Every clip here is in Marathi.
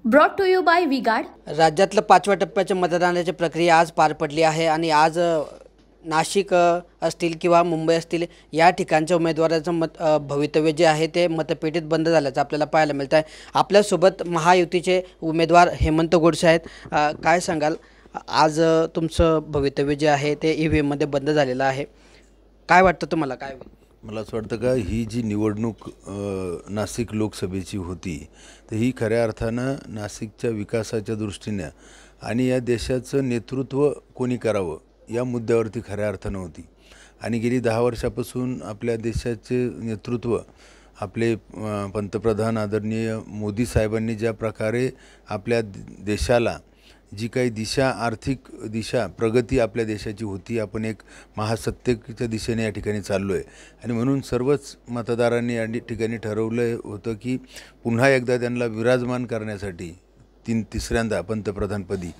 Brought to you by VGuard. राज्यातलं 5व्या टप्प्याच्या मतदानाची प्रक्रिया आज पार पडली आहे आणि आज नाशिक असतील किंवा मुंबई असतील या ठिकाणच्या उमेदवाराचं भवितव्य जे आहे ते मतपेटीत बंद झाल्याचं आपल्याला पाहायला मिळतं आहे। आपल्यासोबत महायुतीचे उमेदवार हेमंत गोडसे आहेत। काय सांगाल, आज तुमचं भवितव्य जे आहे ते EVM मध्ये बंद झालेलं आहे, काय वाटतं तुम्हाला? काय मला असं वाटतं का ही जी निवडणूक नाशिक लोकसभेची होती तर ही खऱ्या अर्थानं नाशिकच्या विकासाच्या दृष्टीने आणि या देशाचं नेतृत्व कोणी करावं या मुद्द्यावरती खऱ्या अर्थानं होती। आणि गेली 10 वर्षापासून आपल्या देशाचे नेतृत्व आपले पंतप्रधान आदरणीय मोदी साहेबांनी ज्या प्रकारे आपल्या देशाला जी काही दिशा, आर्थिक दिशा, प्रगती आपल्या देशाची होती, आपण एक महासत्तेच्या दिशेने या ठिकाणी चाललो आहे। आणि म्हणून सर्वच मतदारांनी या ठिकाणी ठरवलं होतं की पुन्हा एकदा त्यांना विराजमान करण्यासाठी तिसऱ्यांदा पंतप्रधानपदी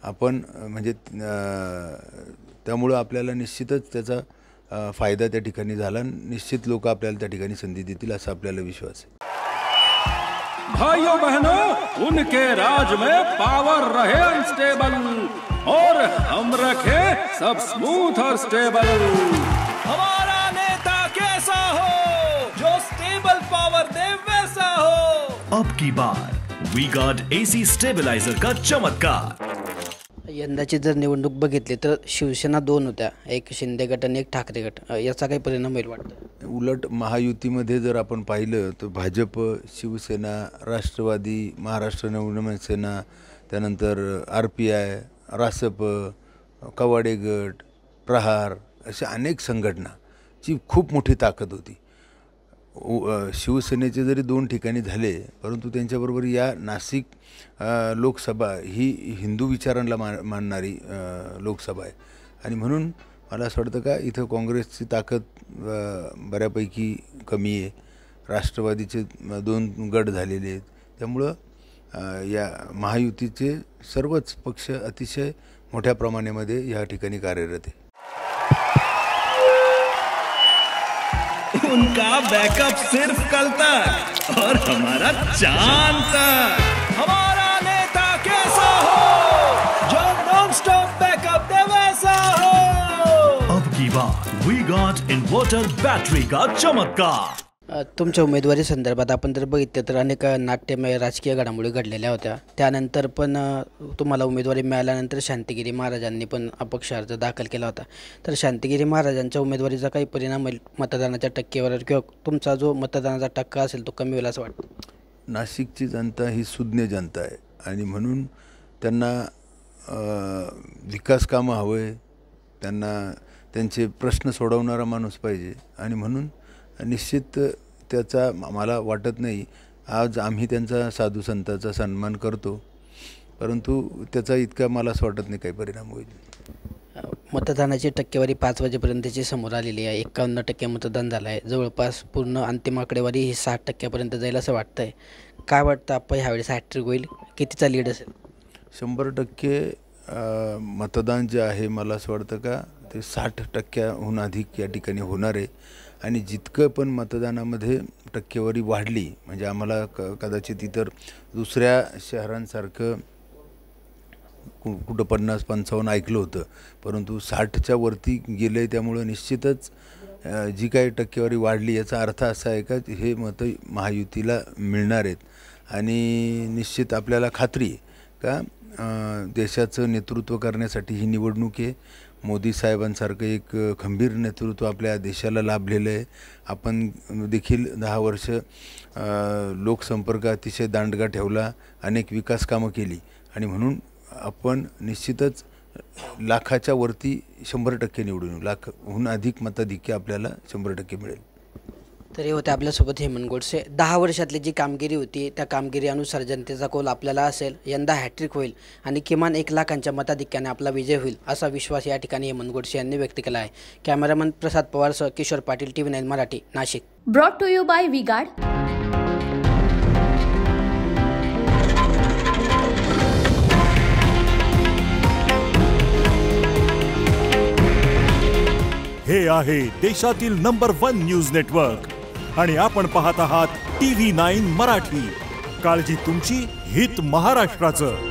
आपण म्हणजे त्यामुळं आपल्याला निश्चितच त्याचा फायदा त्या ठिकाणी झाला। निश्चित लोक आपल्याला त्या ठिकाणी संधी देतील असा आपल्याला विश्वास आहे। भाइयों बहनों, उनके राज में पावर रहे अनस्टेबल और हम रखे सब स्मूथ और स्टेबल। हमारा नेता कैसा हो जो स्टेबल पावर दे वैसा हो। अब की बार वी-गार्ड AC स्टेबलाइजर का चमत्कार। यंदाची जर निवडणूक बघितली तर शिवसेना 2 होत्या, एक शिंदे गट आणि एक ठाकरे गट, याचा काही परिणाम होईल वाटतं? उलट महायुतीमध्ये जर आपण पाहिलं तर भाजप, शिवसेना, राष्ट्रवादी, महाराष्ट्र नवनिर्माण सेना, त्यानंतर RPI, रासप, कवाडे गट, प्रहार अशा अनेक संघटनाची खूप मोठी ताकद होती। शिवसेनेचे जरी 2 ठिकाणी झाले परंतु त्यांच्याबरोबर या नाशिक लोकसभा ही हिंदू विचारांना मानणारी लोकसभा आहे। आणि म्हणून मला असं वाटतं का इथं काँग्रेसची ताकद बऱ्यापैकी कमी आहे, राष्ट्रवादीचे 2 गट झालेले आहेत, त्यामुळं या महायुतीचे सर्वच पक्ष अतिशय मोठ्या प्रमाणामध्ये या ठिकाणी कार्यरत आहे। उनका बैकअप सिर्फ कल तक और हमारा चांद तक। हमारा नेता कैसा हो जो नॉन स्टॉप बैकअप दे वैसा हो। अब की बार वी-गार्ड इन्वर्टर बैटरी का चमत्कार। तुमच्या उमेदवारी संदर्भात आपण जर बघितलं तर अनेक नाट्यमय राजकीय घडामोडी घडलेल्या होत्या। त्यानंतर पण तुम्हाला उमेदवारी मिळाल्यानंतर शांतिगिरी महाराजांनी पण अपक्ष अर्ज दाखल केला होता। तर शांतिगिरी महाराजांच्या उमेदवारीचा काही परिणाम मतदानाच्या टक्केवारीवर किंवा तुमचा जो मतदानाचा टक्का असेल तो कमी होईल असं वाटतं? नाशिकची जनता ही सुज्ञ जनता आहे आणि म्हणून त्यांना विकास कामं हवं, त्यांना त्यांचे प्रश्न सोडवणारा माणूस पाहिजे। आणि म्हणून निश्चित त्याचा मला वाटत नाही, आज आम्ही त्यांचा साधू संतांचा सन्मान करतो परंतु त्याचा इतका मला असं वाटत नाही काही परिणाम होईल। मतदानाची टक्केवारी 5 वाजेपर्यंतची समोर आलेली आहे, 51% मतदान झालं आहे। जवळपास पूर्ण अंतिम आकडेवारी ही 60% जाईल असं वाटतं आहे। काय वाटतं आपण ह्यावेळेस हॅट्रिक होईल, कितीचा लीड असेल? 100% मतदान जे आहे मला असं वाटतं का ते 60%हून अधिक या ठिकाणी होणार आहे। आणि जितकं पण मतदानामध्ये टक्केवारी वाढली म्हणजे आम्हाला कदाचित इतर दुसऱ्या शहरांसारखं कुठं 50-55 ऐकलं होतं परंतु 60च्या वरती गेलं आहे। त्यामुळं निश्चितच जी काही टक्केवारी वाढली याचा अर्थ असा आहे का हे मतं महायुतीला मिळणार आहेत। आणि निश्चित आपल्याला खात्री आहे का देशाचं नेतृत्व करण्यासाठी ही निवडणूक आहे। मोदी साहेबांसारखं एक खंबीर नेतृत्व आपल्या देशाला लाभलेलं आहे। आपण देखील 10 वर्ष लोकसंपर्क अतिशय दांडगा ठेवला, अनेक विकास कामं केली आणि म्हणून आपण निश्चितच लाखाच्या वरती 100% निवडून येऊ, लाखहून अधिक मताधिक्य आपल्याला 100% मिळेल। तरी होते आपल्यासोबत हेमंत गोडसे। 10 वर्षातली जी कामगिरी होती त्या कामगिरीनुसार जनतेचा कौल आपल्याला असेल, यंदा हॅट्रिक होईल आणि किमान 1 लाखांच्या मताधिक्याने आपला विजय होईल असा विश्वास या ठिकाणी हेमंत गोडसे यांनी व्यक्त केला आहे। कॅमेरामन प्रसाद पवारसह Kishor Patil, TV9 Marathi, Nashik. Brought to you by VGuard. हे आहे देशातील नंबर 1 न्यूज नेटवर्क आणि आपण पाहत आहात TV9 मराठी। काळजी तुमची, हित महाराष्ट्राचं.